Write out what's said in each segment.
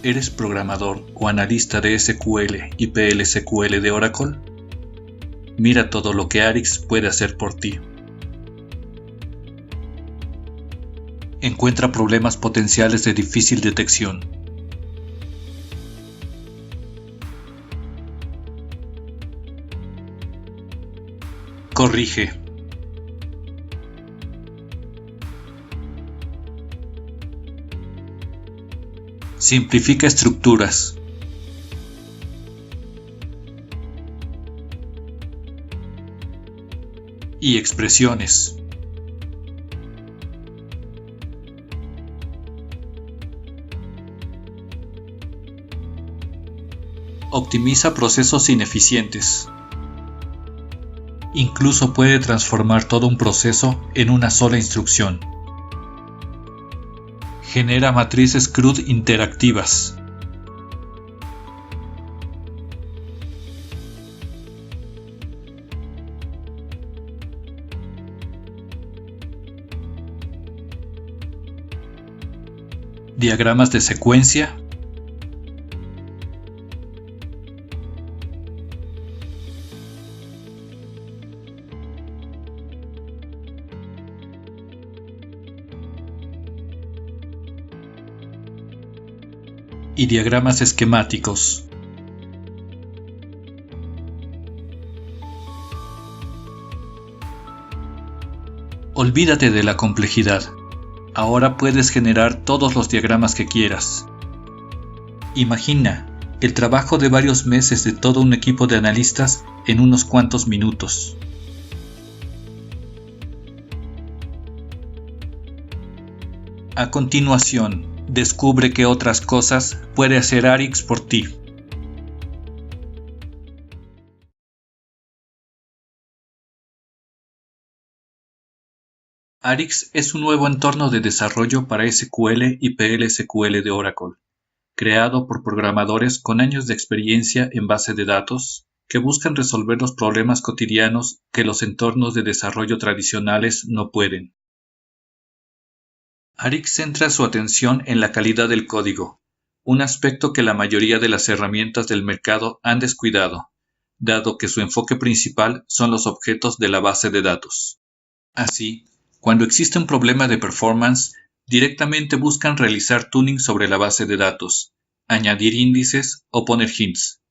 ¿Eres programador o analista de SQL y PL/SQL de Oracle? Mira todo lo que Arix puede hacer por ti. Encuentra problemas potenciales de difícil detección. Corrige. Simplifica estructuras. Y expresiones. Optimiza procesos ineficientes. Incluso puede transformar todo un proceso en una sola instrucción. Genera matrices CRUD interactivas. Diagramas de secuencia. Y diagramas esquemáticos. Olvídate de la complejidad. Ahora puedes generar todos los diagramas que quieras. Imagina el trabajo de varios meses de todo un equipo de analistas en unos cuantos minutos. A continuación, descubre qué otras cosas puede hacer Arix por ti. Arix es un nuevo entorno de desarrollo para SQL y PL/SQL de Oracle, creado por programadores con años de experiencia en base de datos que buscan resolver los problemas cotidianos que los entornos de desarrollo tradicionales no pueden. Arix centra su atención en la calidad del código, un aspecto que la mayoría de las herramientas del mercado han descuidado, dado que su enfoque principal son los objetos de la base de datos. Así, cuando existe un problema de performance, directamente buscan realizar tuning sobre la base de datos, añadir índices o poner hints.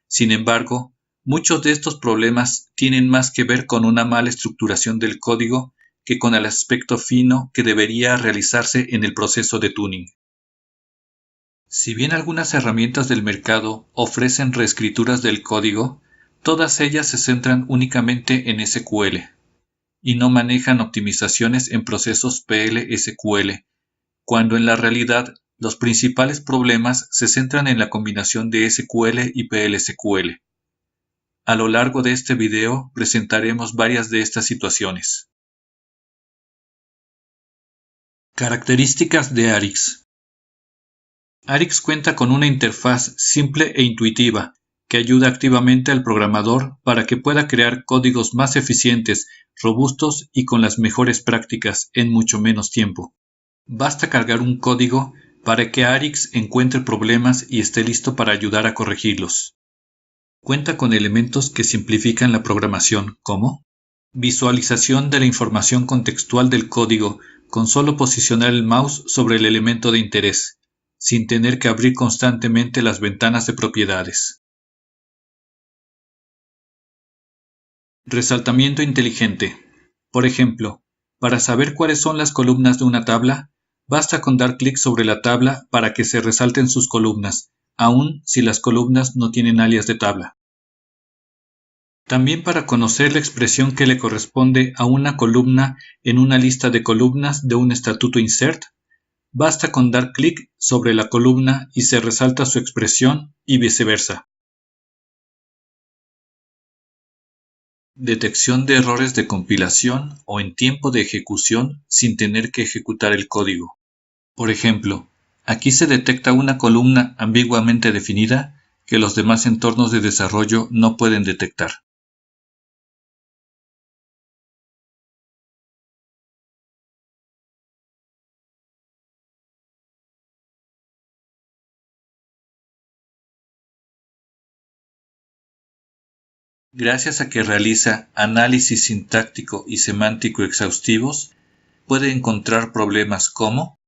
Sin embargo, muchos de estos problemas tienen más que ver con una mala estructuración del código que con el aspecto fino que debería realizarse en el proceso de tuning. Si bien algunas herramientas del mercado ofrecen reescrituras del código, todas ellas se centran únicamente en SQL y no manejan optimizaciones en procesos PL/SQL, cuando en la realidad los principales problemas se centran en la combinación de SQL y PL/SQL. A lo largo de este video presentaremos varias de estas situaciones. Características de Arix. Arix cuenta con una interfaz simple e intuitiva que ayuda activamente al programador para que pueda crear códigos más eficientes, robustos y con las mejores prácticas en mucho menos tiempo. Basta cargar un código para que Arix encuentre problemas y esté listo para ayudar a corregirlos. Cuenta con elementos que simplifican la programación, como visualización de la información contextual del código con solo posicionar el mouse sobre el elemento de interés, sin tener que abrir constantemente las ventanas de propiedades. Resaltamiento inteligente. Por ejemplo, para saber cuáles son las columnas de una tabla, basta con dar clic sobre la tabla para que se resalten sus columnas, aun si las columnas no tienen alias de tabla. También para conocer la expresión que le corresponde a una columna en una lista de columnas de un estatuto insert, basta con dar clic sobre la columna y se resalta su expresión y viceversa. Detección de errores de compilación o en tiempo de ejecución sin tener que ejecutar el código. Por ejemplo, aquí se detecta una columna ambiguamente definida que los demás entornos de desarrollo no pueden detectar. Gracias a que realiza análisis sintáctico y semántico exhaustivos, puede encontrar problemas como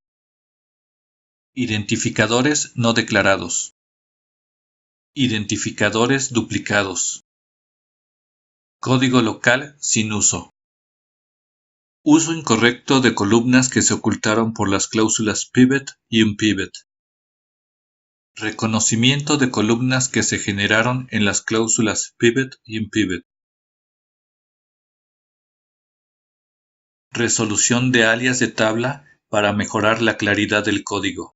identificadores no declarados, identificadores duplicados, código local sin uso, uso incorrecto de columnas que se ocultaron por las cláusulas pivot y unpivot, reconocimiento de columnas que se generaron en las cláusulas pivot y unpivot, resolución de alias de tabla para mejorar la claridad del código.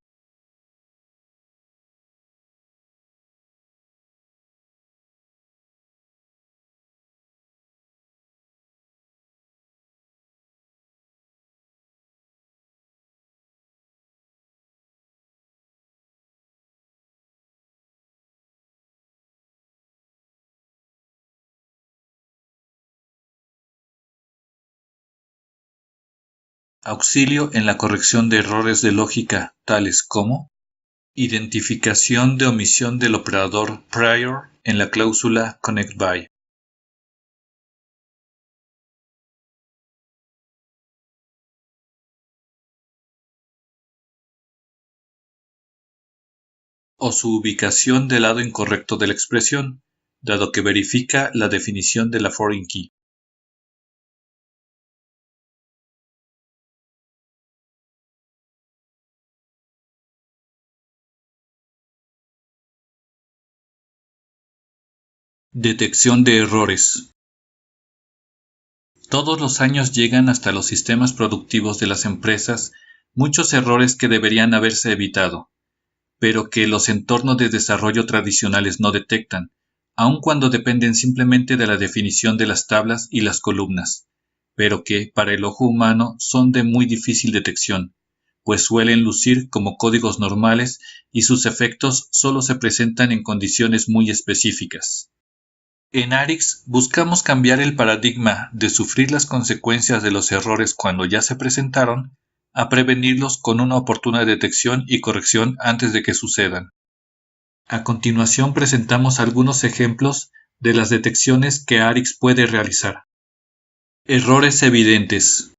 Auxilio en la corrección de errores de lógica tales como identificación de omisión del operador prior en la cláusula connectBy. O su ubicación del lado incorrecto de la expresión, dado que verifica la definición de la foreign key. Detección de errores. Todos los años llegan hasta los sistemas productivos de las empresas muchos errores que deberían haberse evitado, pero que los entornos de desarrollo tradicionales no detectan, aun cuando dependen simplemente de la definición de las tablas y las columnas, pero que, para el ojo humano, son de muy difícil detección, pues suelen lucir como códigos normales y sus efectos solo se presentan en condiciones muy específicas. En Arix buscamos cambiar el paradigma de sufrir las consecuencias de los errores cuando ya se presentaron a prevenirlos con una oportuna detección y corrección antes de que sucedan. A continuación presentamos algunos ejemplos de las detecciones que Arix puede realizar. Errores evidentes.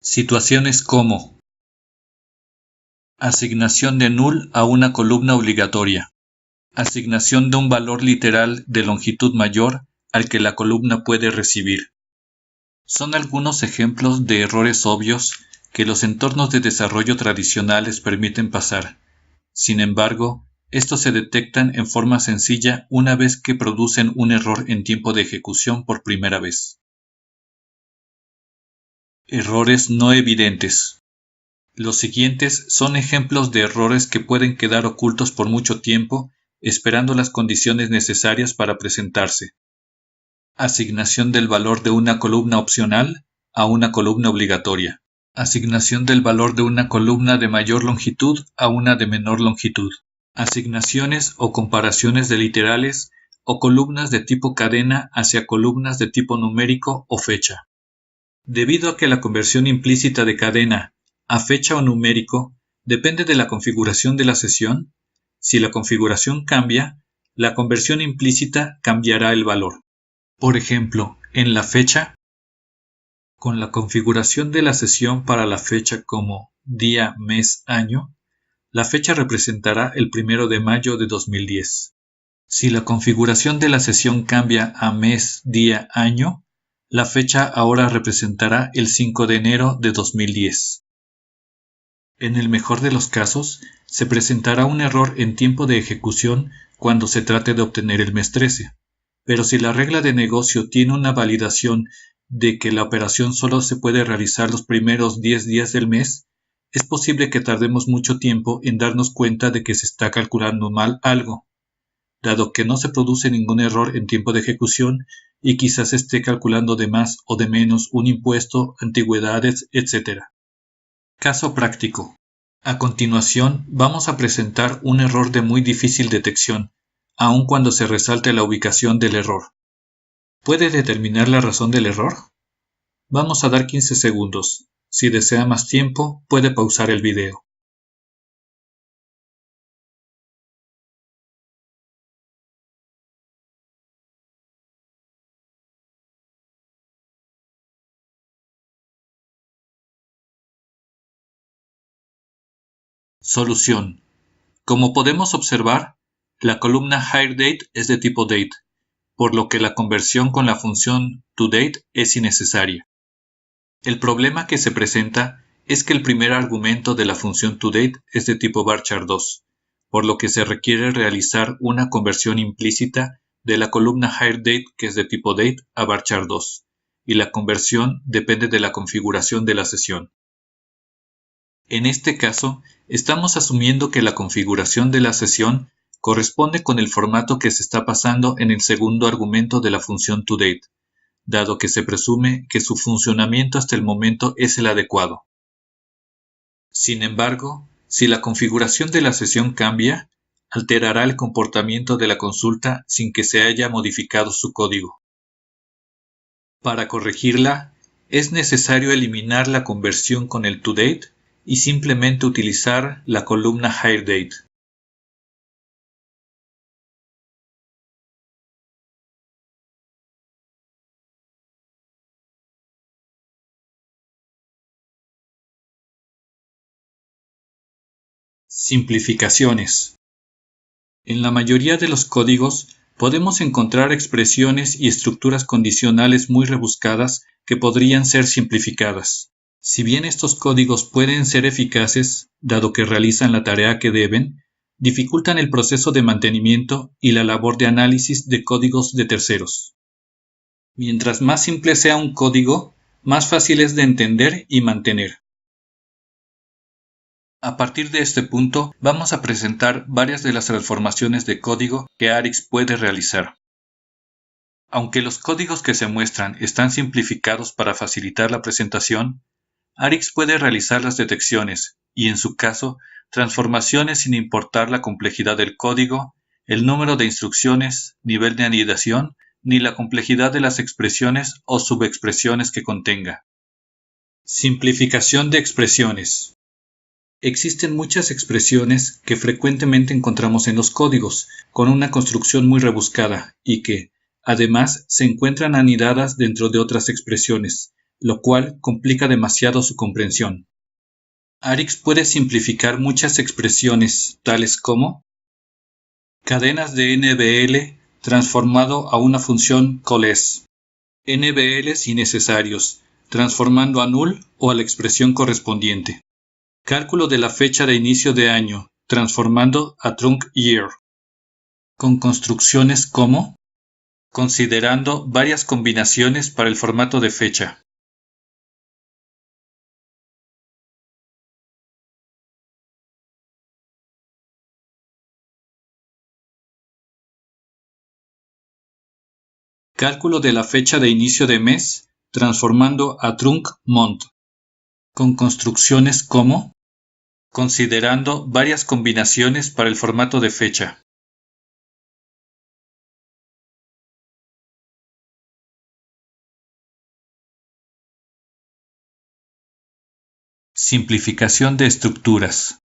Situaciones como asignación de null a una columna obligatoria. Asignación de un valor literal de longitud mayor al que la columna puede recibir. Son algunos ejemplos de errores obvios que los entornos de desarrollo tradicionales permiten pasar. Sin embargo, estos se detectan en forma sencilla una vez que producen un error en tiempo de ejecución por primera vez. Errores no evidentes. Los siguientes son ejemplos de errores que pueden quedar ocultos por mucho tiempo esperando las condiciones necesarias para presentarse. Asignación del valor de una columna opcional a una columna obligatoria. Asignación del valor de una columna de mayor longitud a una de menor longitud. Asignaciones o comparaciones de literales o columnas de tipo cadena hacia columnas de tipo numérico o fecha. Debido a que la conversión implícita de cadena a fecha o numérico depende de la configuración de la sesión, si la configuración cambia, la conversión implícita cambiará el valor. Por ejemplo, en la fecha, con la configuración de la sesión para la fecha como día, mes, año, la fecha representará el 1 de mayo de 2010. Si la configuración de la sesión cambia a mes, día, año, la fecha ahora representará el 5 de enero de 2010. En el mejor de los casos, se presentará un error en tiempo de ejecución cuando se trate de obtener el mes 13. Pero si la regla de negocio tiene una validación de que la operación solo se puede realizar los primeros 10 días del mes, es posible que tardemos mucho tiempo en darnos cuenta de que se está calculando mal algo, dado que no se produce ningún error en tiempo de ejecución y quizás esté calculando de más o de menos un impuesto, antigüedades, etc. Caso práctico. A continuación, vamos a presentar un error de muy difícil detección, aun cuando se resalte la ubicación del error. ¿Puede determinar la razón del error? Vamos a dar 15 segundos. Si desea más tiempo, puede pausar el video. Solución. Como podemos observar, la columna HireDate es de tipo date, por lo que la conversión con la función toDate es innecesaria. El problema que se presenta es que el primer argumento de la función toDate es de tipo varchar2, por lo que se requiere realizar una conversión implícita de la columna HireDate, que es de tipo date, a varchar2, y la conversión depende de la configuración de la sesión. En este caso, estamos asumiendo que la configuración de la sesión corresponde con el formato que se está pasando en el segundo argumento de la función toDate, dado que se presume que su funcionamiento hasta el momento es el adecuado. Sin embargo, si la configuración de la sesión cambia, alterará el comportamiento de la consulta sin que se haya modificado su código. Para corregirla, es necesario eliminar la conversión con el toDate y simplemente utilizar la columna HireDate. Simplificaciones. En la mayoría de los códigos podemos encontrar expresiones y estructuras condicionales muy rebuscadas que podrían ser simplificadas. Si bien estos códigos pueden ser eficaces, dado que realizan la tarea que deben, dificultan el proceso de mantenimiento y la labor de análisis de códigos de terceros. Mientras más simple sea un código, más fácil es de entender y mantener. A partir de este punto, vamos a presentar varias de las transformaciones de código que Arix puede realizar. Aunque los códigos que se muestran están simplificados para facilitar la presentación, Arix puede realizar las detecciones y, en su caso, transformaciones sin importar la complejidad del código, el número de instrucciones, nivel de anidación, ni la complejidad de las expresiones o subexpresiones que contenga. Simplificación de expresiones. Existen muchas expresiones que frecuentemente encontramos en los códigos, con una construcción muy rebuscada y que, además, se encuentran anidadas dentro de otras expresiones, lo cual complica demasiado su comprensión. Arix puede simplificar muchas expresiones, tales como cadenas de NBL transformado a una función callEs, NBLs innecesarios, transformando a null o a la expresión correspondiente. Cálculo de la fecha de inicio de año, transformando a truncYear. Con construcciones como considerando varias combinaciones para el formato de fecha. Cálculo de la fecha de inicio de mes, transformando a truncMonth. Con construcciones como considerando varias combinaciones para el formato de fecha. Simplificación de estructuras.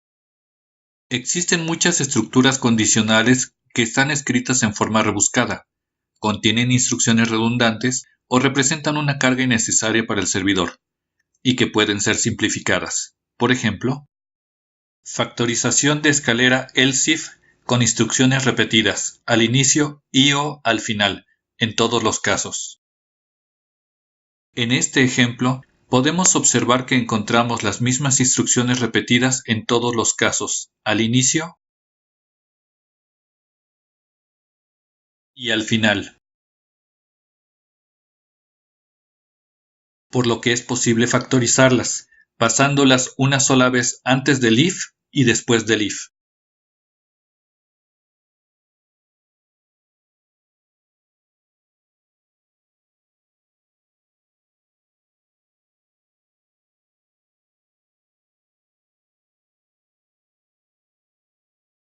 Existen muchas estructuras condicionales que están escritas en forma rebuscada, contienen instrucciones redundantes o representan una carga innecesaria para el servidor, y que pueden ser simplificadas. Por ejemplo, factorización de escalera ELSIF con instrucciones repetidas, al inicio y o al final, en todos los casos. En este ejemplo, podemos observar que encontramos las mismas instrucciones repetidas en todos los casos, al inicio y al final, por lo que es posible factorizarlas, pasándolas una sola vez antes del if y después del if.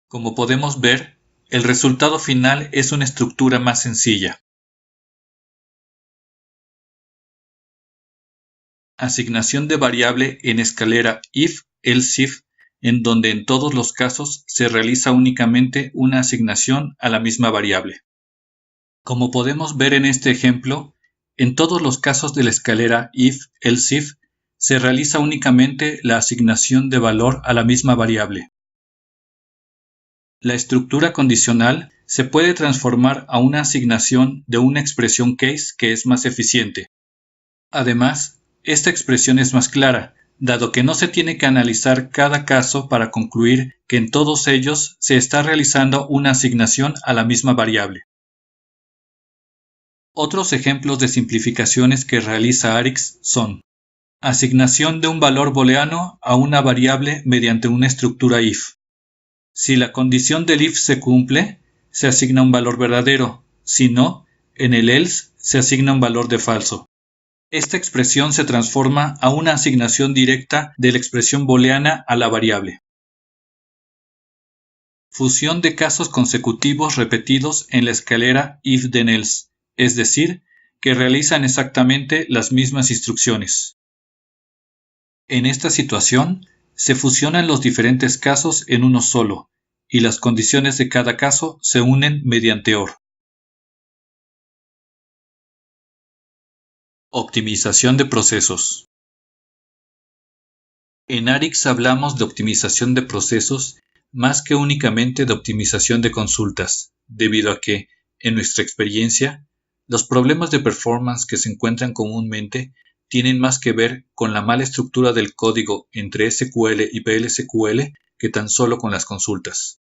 Como podemos ver, el resultado final es una estructura más sencilla. Asignación de variable en escalera if-else-if, en donde en todos los casos se realiza únicamente una asignación a la misma variable. Como podemos ver en este ejemplo, en todos los casos de la escalera if-else-if se realiza únicamente la asignación de valor a la misma variable. La estructura condicional se puede transformar a una asignación de una expresión case que es más eficiente. Además, esta expresión es más clara, dado que no se tiene que analizar cada caso para concluir que en todos ellos se está realizando una asignación a la misma variable. Otros ejemplos de simplificaciones que realiza Arix son: asignación de un valor booleano a una variable mediante una estructura if. Si la condición del if se cumple, se asigna un valor verdadero; si no, en el else se asigna un valor de falso. Esta expresión se transforma a una asignación directa de la expresión booleana a la variable. Fusión de casos consecutivos repetidos en la escalera if then else, es decir, que realizan exactamente las mismas instrucciones. En esta situación, se fusionan los diferentes casos en uno solo, y las condiciones de cada caso se unen mediante OR. Optimización de procesos. En Arix hablamos de optimización de procesos más que únicamente de optimización de consultas, debido a que, en nuestra experiencia, los problemas de performance que se encuentran comúnmente tienen más que ver con la mala estructura del código entre SQL y PL/SQL que tan solo con las consultas.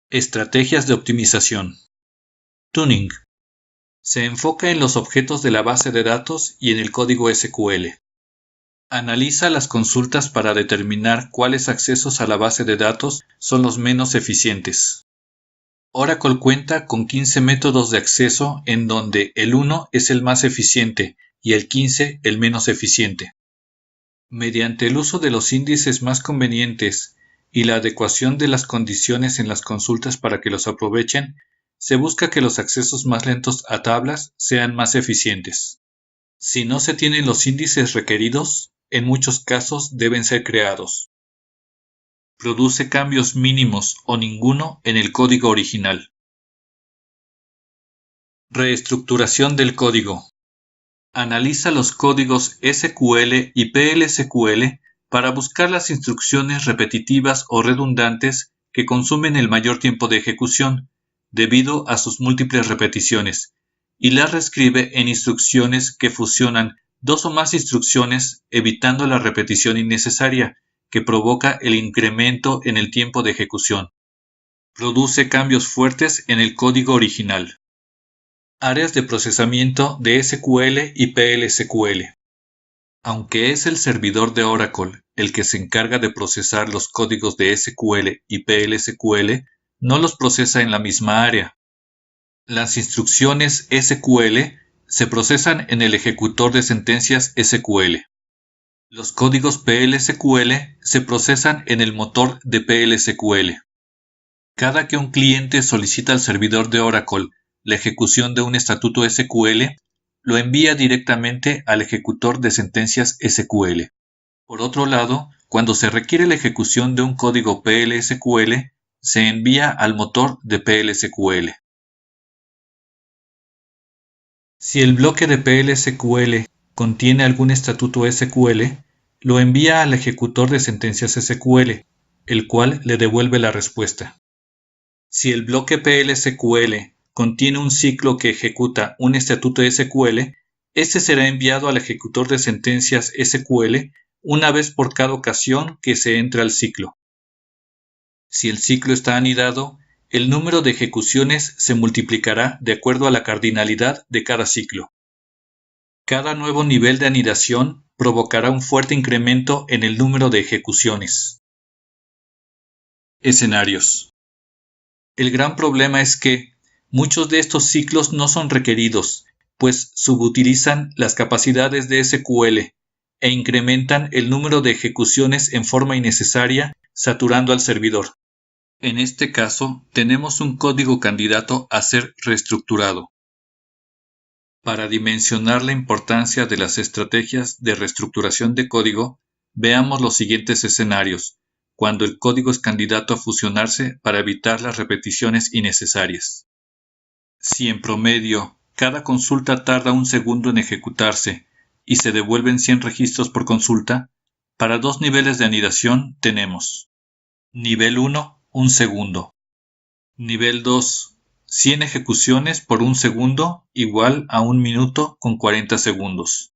Estrategias de optimización. Tuning. Se enfoca en los objetos de la base de datos y en el código SQL. Analiza las consultas para determinar cuáles accesos a la base de datos son los menos eficientes. Oracle cuenta con 15 métodos de acceso en donde el 1 es el más eficiente y el 15 el menos eficiente. Mediante el uso de los índices más convenientes y la adecuación de las condiciones en las consultas para que los aprovechen, se busca que los accesos más lentos a tablas sean más eficientes. Si no se tienen los índices requeridos, en muchos casos deben ser creados. Produce cambios mínimos o ninguno en el código original. Reestructuración del código. Analiza los códigos SQL y PL/SQL para buscar las instrucciones repetitivas o redundantes que consumen el mayor tiempo de ejecución, debido a sus múltiples repeticiones, y las reescribe en instrucciones que fusionan dos o más instrucciones, evitando la repetición innecesaria, que provoca el incremento en el tiempo de ejecución. Produce cambios fuertes en el código original. Áreas de procesamiento de SQL y PL/SQL. Aunque es el servidor de Oracle el que se encarga de procesar los códigos de SQL y PL/SQL, no los procesa en la misma área. Las instrucciones SQL se procesan en el ejecutor de sentencias SQL. Los códigos PL/SQL se procesan en el motor de PL/SQL. Cada que un cliente solicita al servidor de Oracle la ejecución de un estatuto SQL, lo envía directamente al ejecutor de sentencias SQL. Por otro lado, cuando se requiere la ejecución de un código PL/SQL, se envía al motor de PL/SQL. Si el bloque de PL/SQL contiene algún estatuto SQL, lo envía al ejecutor de sentencias SQL, el cual le devuelve la respuesta. Si el bloque PL/SQL contiene un ciclo que ejecuta un estatuto SQL, este será enviado al ejecutor de sentencias SQL una vez por cada ocasión que se entra al ciclo. Si el ciclo está anidado, el número de ejecuciones se multiplicará de acuerdo a la cardinalidad de cada ciclo. Cada nuevo nivel de anidación provocará un fuerte incremento en el número de ejecuciones. Escenarios. El gran problema es que muchos de estos ciclos no son requeridos, pues subutilizan las capacidades de SQL e incrementan el número de ejecuciones en forma innecesaria, saturando al servidor. En este caso, tenemos un código candidato a ser reestructurado. Para dimensionar la importancia de las estrategias de reestructuración de código, veamos los siguientes escenarios, cuando el código es candidato a fusionarse para evitar las repeticiones innecesarias. Si en promedio cada consulta tarda un segundo en ejecutarse, y se devuelven 100 registros por consulta, para 2 niveles de anidación tenemos: nivel 1, 1 segundo. Nivel 2, 100 ejecuciones por 1 segundo igual a 1 minuto con 40 segundos.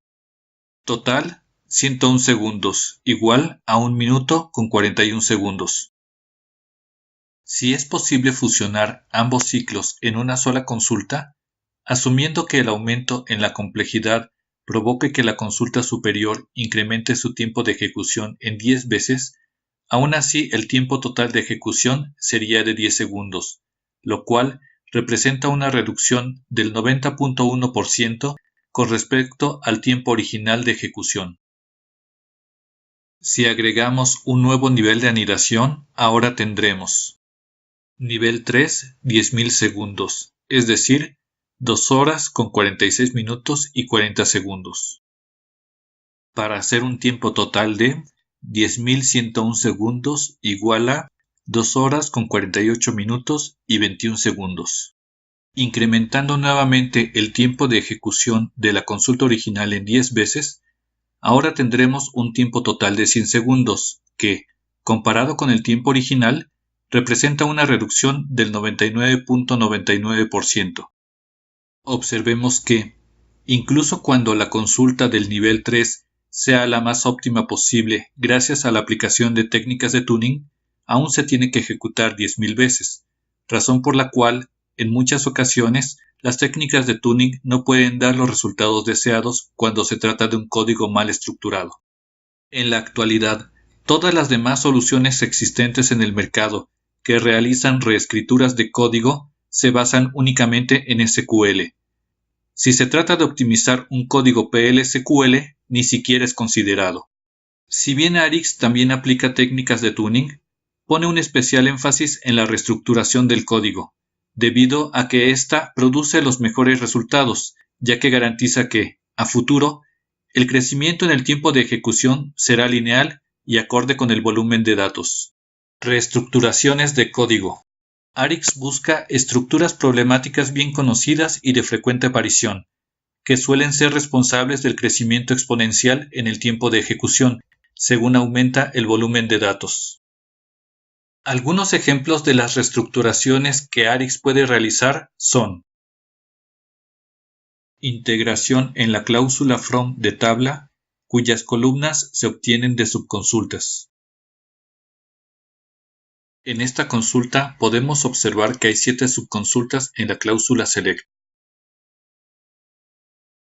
Total, 101 segundos igual a 1 minuto con 41 segundos. Si es posible fusionar ambos ciclos en una sola consulta, asumiendo que el aumento en la complejidad provoque que la consulta superior incremente su tiempo de ejecución en 10 veces, aún así el tiempo total de ejecución sería de 10 segundos, lo cual representa una reducción del 90.1% con respecto al tiempo original de ejecución. Si agregamos un nuevo nivel de anidación, ahora tendremos nivel 3, 10.000 segundos, es decir, 2 horas con 46 minutos y 40 segundos. Para hacer un tiempo total de 10.101 segundos igual a 2 horas con 48 minutos y 21 segundos. Incrementando nuevamente el tiempo de ejecución de la consulta original en 10 veces, ahora tendremos un tiempo total de 100 segundos, que, comparado con el tiempo original, representa una reducción del 99.99%. Observemos que, incluso cuando la consulta del nivel 3 sea la más óptima posible gracias a la aplicación de técnicas de tuning, aún se tiene que ejecutar 10.000 veces, razón por la cual, en muchas ocasiones, las técnicas de tuning no pueden dar los resultados deseados cuando se trata de un código mal estructurado. En la actualidad, todas las demás soluciones existentes en el mercado que realizan reescrituras de código se basan únicamente en SQL. Si se trata de optimizar un código PL/SQL, ni siquiera es considerado. Si bien Arix también aplica técnicas de tuning, pone un especial énfasis en la reestructuración del código, debido a que ésta produce los mejores resultados, ya que garantiza que, a futuro, el crecimiento en el tiempo de ejecución será lineal y acorde con el volumen de datos. Reestructuraciones de código. Arix busca estructuras problemáticas bien conocidas y de frecuente aparición, que suelen ser responsables del crecimiento exponencial en el tiempo de ejecución, según aumenta el volumen de datos. Algunos ejemplos de las reestructuraciones que Arix puede realizar son: integración en la cláusula from de tabla, cuyas columnas se obtienen de subconsultas. En esta consulta podemos observar que hay 7 subconsultas en la cláusula select.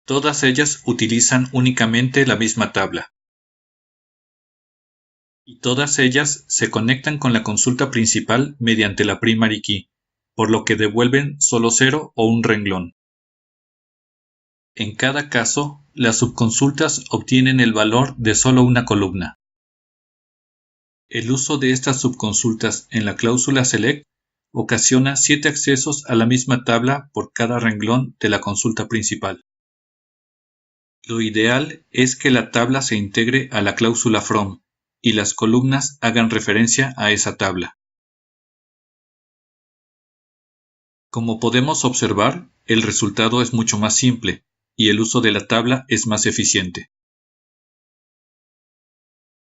Todas ellas utilizan únicamente la misma tabla. Y todas ellas se conectan con la consulta principal mediante la primary key, por lo que devuelven solo 0 o un renglón. En cada caso, las subconsultas obtienen el valor de solo una columna. El uso de estas subconsultas en la cláusula select ocasiona 7 accesos a la misma tabla por cada renglón de la consulta principal. Lo ideal es que la tabla se integre a la cláusula from y las columnas hagan referencia a esa tabla. Como podemos observar, el resultado es mucho más simple y el uso de la tabla es más eficiente.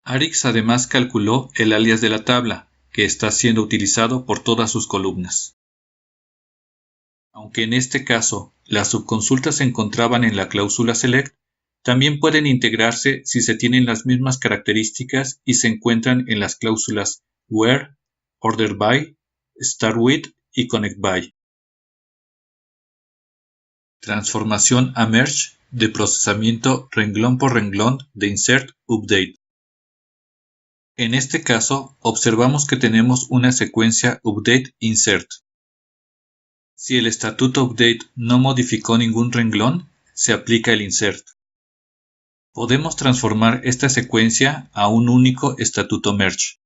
Arix además calculó el alias de la tabla, que está siendo utilizado por todas sus columnas. Aunque en este caso las subconsultas se encontraban en la cláusula select, también pueden integrarse si se tienen las mismas características y se encuentran en las cláusulas where, order by, start with y connect by. Transformación a merge de procesamiento renglón por renglón de insert update. En este caso, observamos que tenemos una secuencia update-insert. Si el estatuto update no modificó ningún renglón, se aplica el insert. Podemos transformar esta secuencia a un único estatuto merge.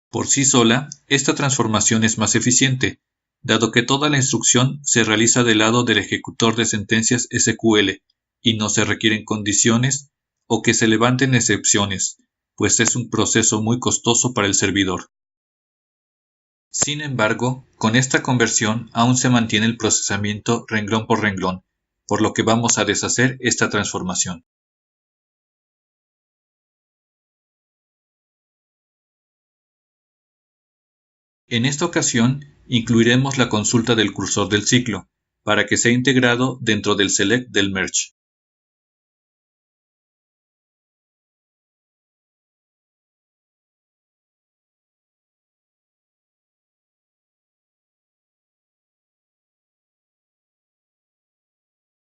Por sí sola, esta transformación es más eficiente, dado que toda la instrucción se realiza del lado del ejecutor de sentencias SQL y no se requieren condiciones o que se levanten excepciones, pues es un proceso muy costoso para el servidor. Sin embargo, con esta conversión aún se mantiene el procesamiento renglón por renglón, por lo que vamos a deshacer esta transformación. En esta ocasión, incluiremos la consulta del cursor del ciclo, para que sea integrado dentro del select del merge.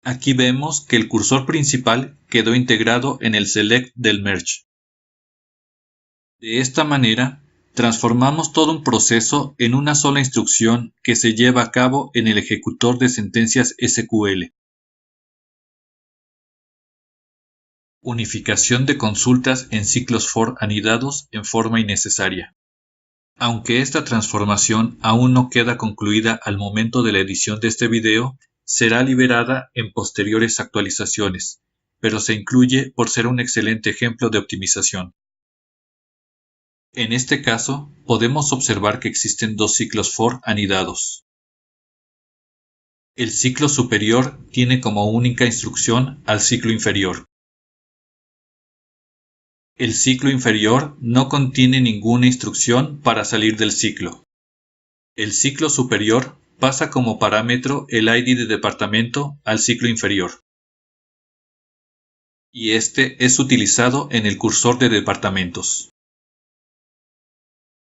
Aquí vemos que el cursor principal quedó integrado en el select del merge. De esta manera, transformamos todo un proceso en una sola instrucción que se lleva a cabo en el ejecutor de sentencias SQL. Unificación de consultas en ciclos for anidados en forma innecesaria. Aunque esta transformación aún no queda concluida al momento de la edición de este video, será liberada en posteriores actualizaciones, pero se incluye por ser un excelente ejemplo de optimización. En este caso, podemos observar que existen dos ciclos for anidados. El ciclo superior tiene como única instrucción al ciclo inferior. El ciclo inferior no contiene ninguna instrucción para salir del ciclo. El ciclo superior pasa como parámetro el ID de departamento al ciclo inferior. Y este es utilizado en el cursor de departamentos.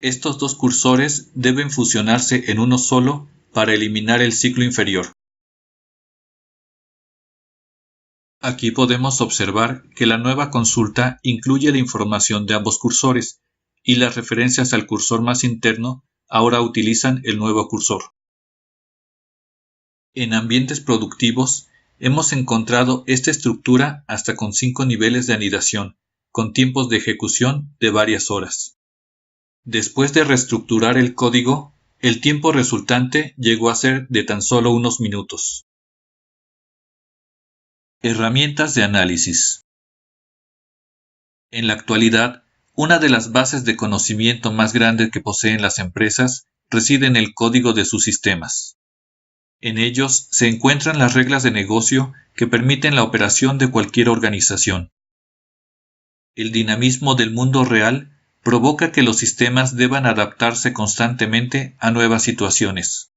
Estos dos cursores deben fusionarse en uno solo para eliminar el ciclo inferior. Aquí podemos observar que la nueva consulta incluye la información de ambos cursores y las referencias al cursor más interno ahora utilizan el nuevo cursor. En ambientes productivos, hemos encontrado esta estructura hasta con 5 niveles de anidación, con tiempos de ejecución de varias horas. Después de reestructurar el código, el tiempo resultante llegó a ser de tan solo unos minutos. Herramientas de análisis. En la actualidad, una de las bases de conocimiento más grandes que poseen las empresas reside en el código de sus sistemas. En ellos se encuentran las reglas de negocio que permiten la operación de cualquier organización. El dinamismo del mundo real provoca que los sistemas deban adaptarse constantemente a nuevas situaciones.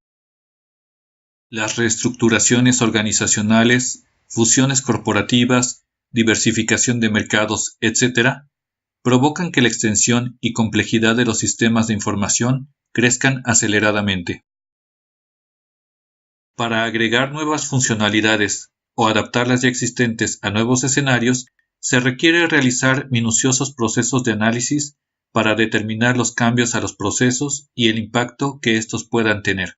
Las reestructuraciones organizacionales, fusiones corporativas, diversificación de mercados, etc., provocan que la extensión y complejidad de los sistemas de información crezcan aceleradamente. Para agregar nuevas funcionalidades o adaptar las ya existentes a nuevos escenarios, se requiere realizar minuciosos procesos de análisis para determinar los cambios a los procesos y el impacto que estos puedan tener.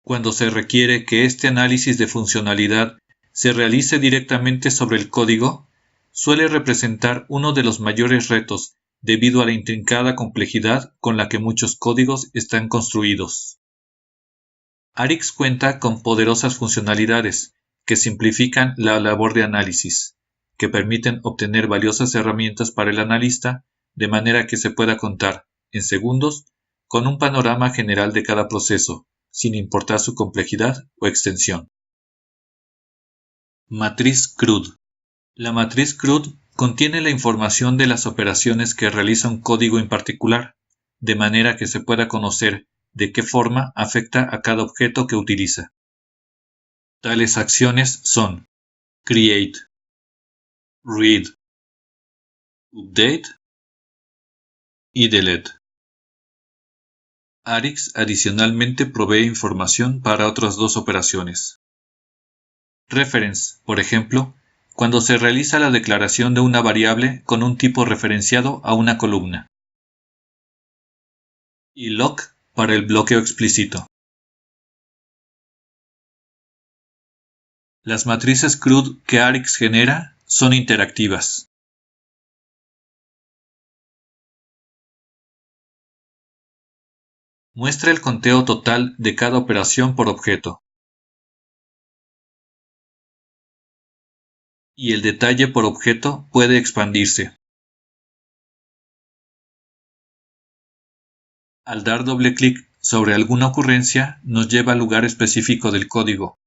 Cuando se requiere que este análisis de funcionalidad se realice directamente sobre el código, suele representar uno de los mayores retos debido a la intrincada complejidad con la que muchos códigos están construidos. Arix cuenta con poderosas funcionalidades que simplifican la labor de análisis, que permiten obtener valiosas herramientas para el analista de manera que se pueda contar, en segundos, con un panorama general de cada proceso, sin importar su complejidad o extensión. Matriz CRUD. La matriz CRUD contiene la información de las operaciones que realiza un código en particular, de manera que se pueda conocer de qué forma afecta a cada objeto que utiliza. Tales acciones son create, read, update y delete. Arix adicionalmente provee información para otras dos operaciones. Reference, por ejemplo, cuando se realiza la declaración de una variable con un tipo referenciado a una columna. Y lock para el bloqueo explícito. Las matrices CRUD que Arix genera son interactivas. Muestra el conteo total de cada operación por objeto. Y el detalle por objeto puede expandirse. Al dar doble clic sobre alguna ocurrencia, nos lleva al lugar específico del código.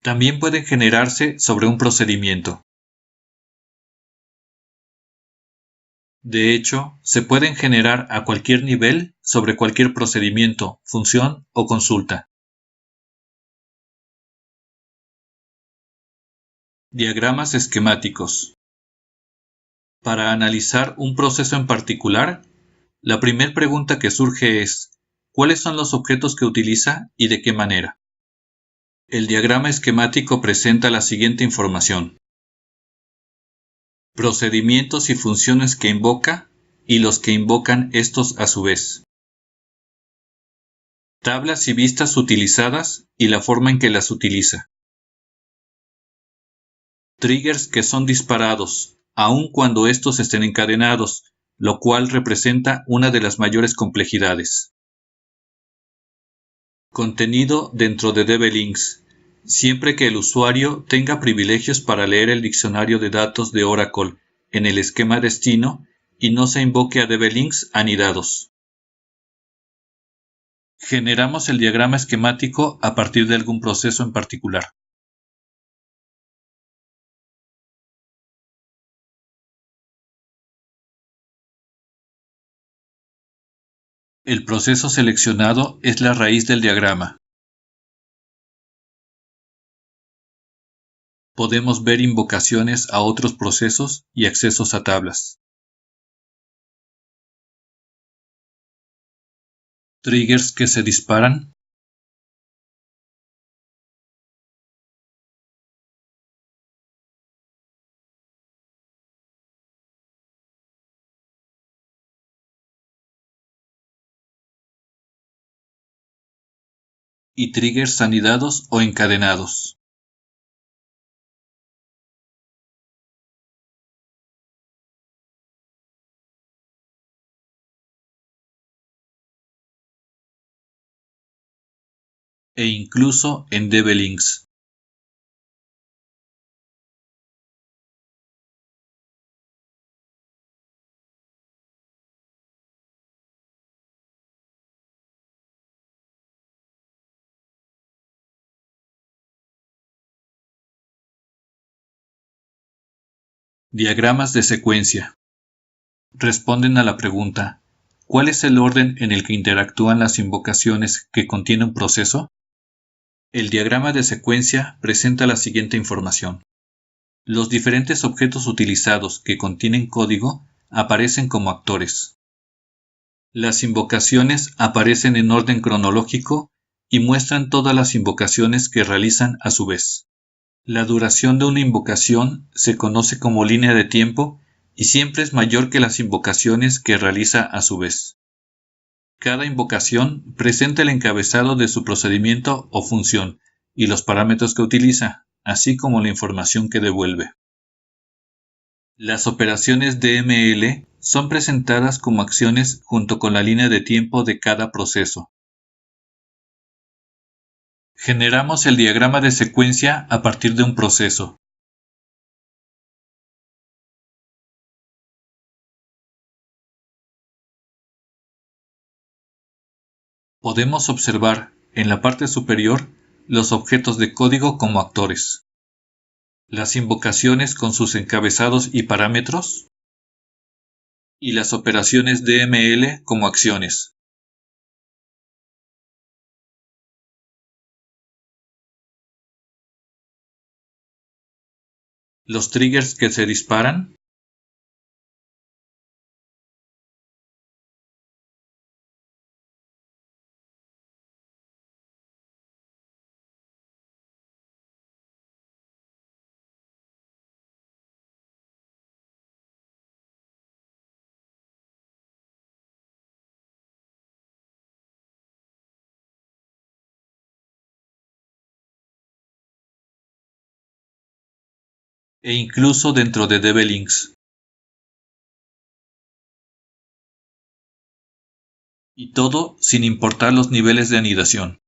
También pueden generarse sobre un procedimiento. De hecho, se pueden generar a cualquier nivel sobre cualquier procedimiento, función o consulta. Diagramas esquemáticos. Para analizar un proceso en particular, la primera pregunta que surge es: ¿cuáles son los objetos que utiliza y de qué manera? El diagrama esquemático presenta la siguiente información: procedimientos y funciones que invoca y los que invocan estos a su vez. Tablas y vistas utilizadas y la forma en que las utiliza. Triggers que son disparados, aun cuando estos estén encadenados, lo cual representa una de las mayores complejidades. Contenido dentro de DB-Links. Siempre que el usuario tenga privilegios para leer el diccionario de datos de Oracle en el esquema destino y no se invoque a DB-Links anidados. Generamos el diagrama esquemático a partir de algún proceso en particular. El proceso seleccionado es la raíz del diagrama. Podemos ver invocaciones a otros procesos y accesos a tablas. Triggers que se disparan. Y triggers anidados o encadenados. E incluso en DB-Links. Diagramas de secuencia. Responden a la pregunta: ¿cuál es el orden en el que interactúan las invocaciones que contiene un proceso? El diagrama de secuencia presenta la siguiente información: los diferentes objetos utilizados que contienen código aparecen como actores. Las invocaciones aparecen en orden cronológico y muestran todas las invocaciones que realizan a su vez. La duración de una invocación se conoce como línea de tiempo y siempre es mayor que las invocaciones que realiza a su vez. Cada invocación presenta el encabezado de su procedimiento o función y los parámetros que utiliza, así como la información que devuelve. Las operaciones DML son presentadas como acciones junto con la línea de tiempo de cada proceso. Generamos el diagrama de secuencia a partir de un proceso. Podemos observar en la parte superior los objetos de código como actores, las invocaciones con sus encabezados y parámetros, y las operaciones DML como acciones. Los triggers que se disparan, e incluso dentro de DB-Links. Y todo sin importar los niveles de anidación.